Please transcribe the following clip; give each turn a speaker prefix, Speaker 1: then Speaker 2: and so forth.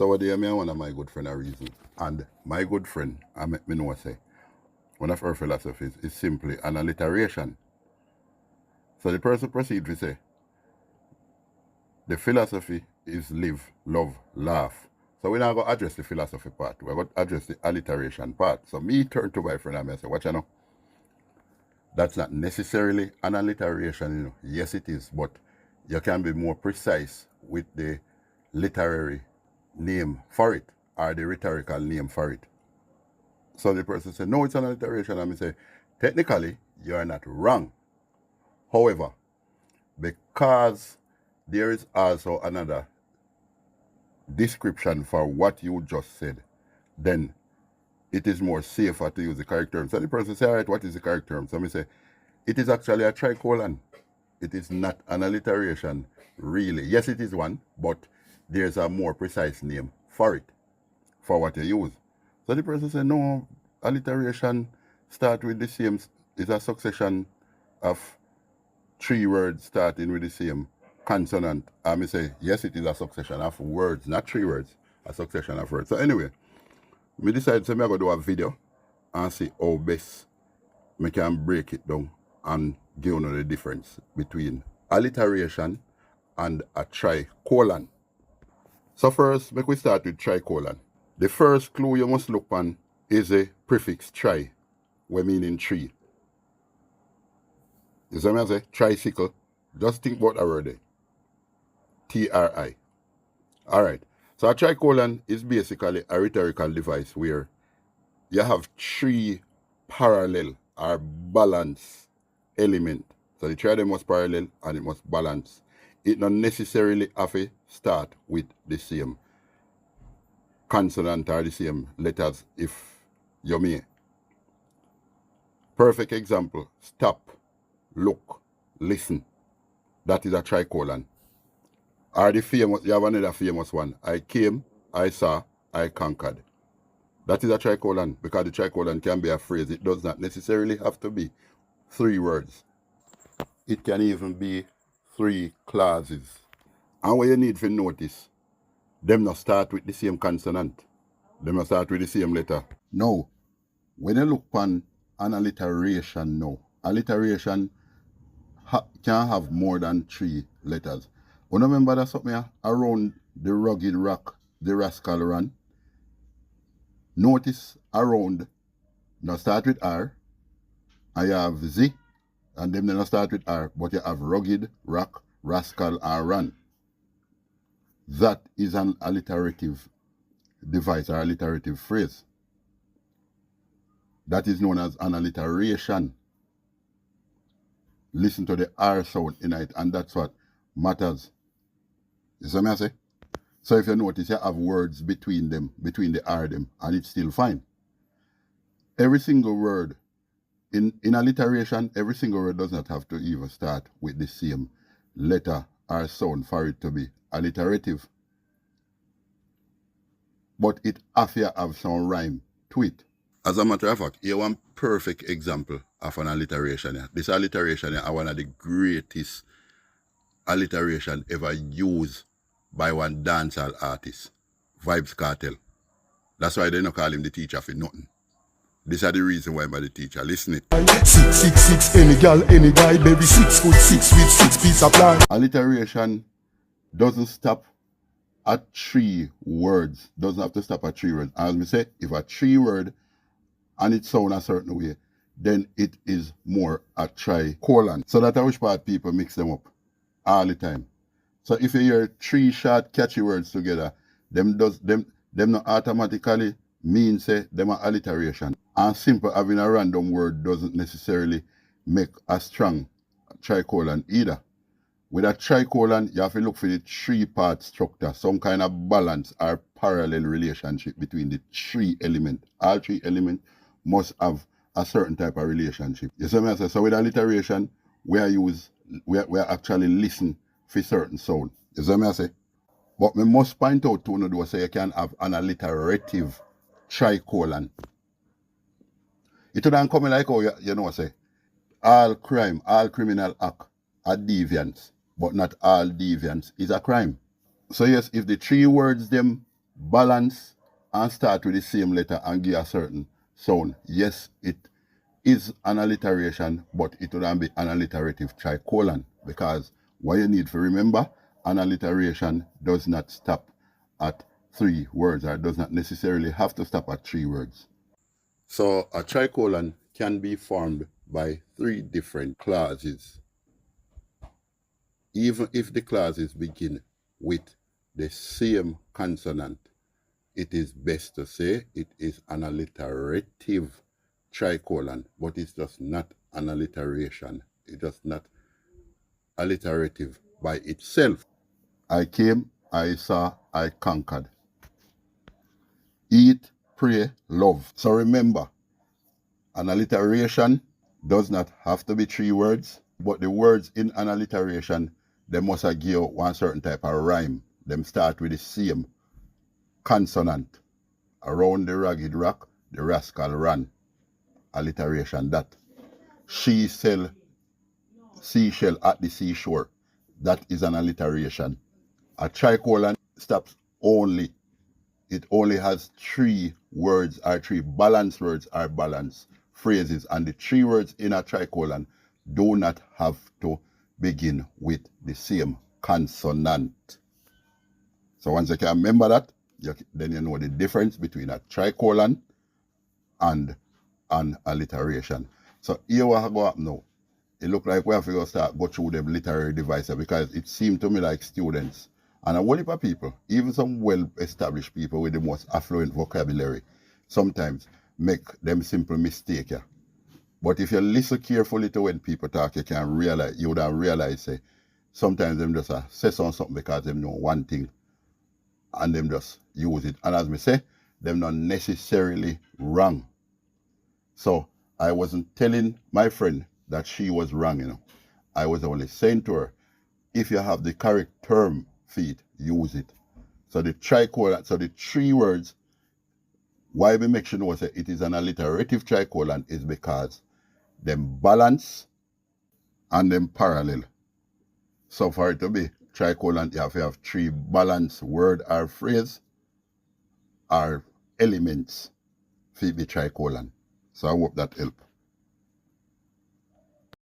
Speaker 1: So what do you mean one of my good friend a reason? And my good friend, I make me know say, one of her philosophies is simply an alliteration. So the person proceeds to say, the philosophy is live, love, laugh. So we're not going to address the philosophy part. We're going to address the alliteration part. So me turn to my friend and I say, what you know? That's not necessarily an alliteration, you know. Yes, it is, but you can be more precise with the literary name for it or the rhetorical name for it. So the person said, no, it's an alliteration. And I say, technically, you are not wrong. However, because there is also another description for what you just said, then it is more safer to use the correct term. So the person says, all right, what is the correct term? So I say, it is actually a tricolon. It is not an alliteration, really. Yes, it is one, but there's a more precise name for it, for what you use. So the person said, no, alliteration start with the same, is a succession of 3 words starting with the same consonant. And I say, yes, it is a succession of words, not 3 words, a succession of words. So anyway, I decided to do a video and see how best I can break it down and give you the difference between alliteration and a tricolon. So first, make we start with tricolon. The first clue you must look on is a prefix tri, we meaning 3. You see what I say? Tricycle. Just think about that word there. T-R-I. Alright. So a tricolon is basically a rhetorical device where you have 3 parallel or balance element. So the 3 of them must parallel and it must balance. It not necessarily have to start with the same consonant or the same letters if you may. Perfect example, stop, look, listen. That is a tricolon. Or the famous, you have another famous one. I came, I saw, I conquered. That is a tricolon because the tricolon can be a phrase. It does not necessarily have to be 3 words. It can even be 3 clauses. And what you need to notice, them not start with the same consonant. Them not start with the same letter. No. When you look on an alliteration now, alliteration can have more than 3 letters. You remember that something around the rugged rock, the rascal run? Notice around, now start with R, and you have Z, and then not start with R, but you have rugged, rock, rascal, and run. That is an alliterative device or alliterative phrase. That is known as an alliteration. Listen to the R sound in it, and that's what matters. You see what I say? So if you notice, you have words between them, between the R them, and it's still fine. Every single word, in alliteration, every single word does not have to even start with the same letter or sound for it to be alliterative. But it has to have some rhyme to it. As a matter of fact, here's one perfect example of an alliteration. This alliteration is one of the greatest alliteration ever used by one dancehall artist, Vybz Kartel. That's why they don't call him the teacher for nothing. These are the reason why I'm the teacher. Listen it. 666, any girl, any guy, baby, 6 foot 6 with 6 piece of plan. Alliteration doesn't stop at 3 words. Doesn't have to stop at 3 words. As I say, if a 3 word and it sounds a certain way, then it is more a tricolon. So that I wish part people mix them up all the time. So if you hear 3 short catchy words together, them not automatically mean say them are alliteration. And simple having a random word doesn't necessarily make a strong tricolon either. With a tricolon, you have to look for the 3-part structure, some kind of balance or parallel relationship between the 3 elements. All 3 elements must have a certain type of relationship. You see what I say? So with alliteration, we are actually listen for certain sound. You see what I say? But we must point out to you so you can have an alliterative tricolon. It don't come like how you know say all crime, all criminal act are deviance, but not all deviance is a crime. So yes, if the 3 words them balance and start with the same letter and give a certain sound. Yes, it is an alliteration, but it wouldn't be an alliterative tricolon, because what you need to remember, an alliteration does not stop at 3 words, or does not necessarily have to stop at 3 words. So a tricolon can be formed by 3 different clauses. Even if the clauses begin with the same consonant, it is best to say it is an alliterative tricolon, but it's just not an alliteration. It's just not alliterative by itself. I came, I saw, I conquered. Eat, pray, love. So remember, an alliteration does not have to be 3 words, but the words in an alliteration, they must give one certain type of rhyme. Them start with the same consonant. Around the ragged rock, the rascal ran. Alliteration that. She sell seashell at the seashore. That is an alliteration. A tricolon stops only. It only has 3 words, or 3 balanced words, or balanced phrases. And the 3 words in a tricolon do not have to begin with the same consonant. So once you can remember that, then you know the difference between a tricolon and an alliteration. So here what go up now. It look like we have to start go through them literary devices, because it seemed to me like students and a whole heap of people, even some well-established people with the most affluent vocabulary, sometimes make them simple mistake. Yeah. But if you listen carefully to when people talk, you can realize, you would have realized, say, sometimes them just say something because them know one thing, and them just use it. And as me say, them not necessarily wrong. So I wasn't telling my friend that she was wrong, you know. I was only saying to her, if you have the correct term for it, use it. So the tricolon, so the 3 words, why we make sure know say it is an alliterative tricolon is because them balance and them parallel. So for it to be tricolon, you have to have 3 balanced word or phrase or elements for it be tricolon. So I hope that helps.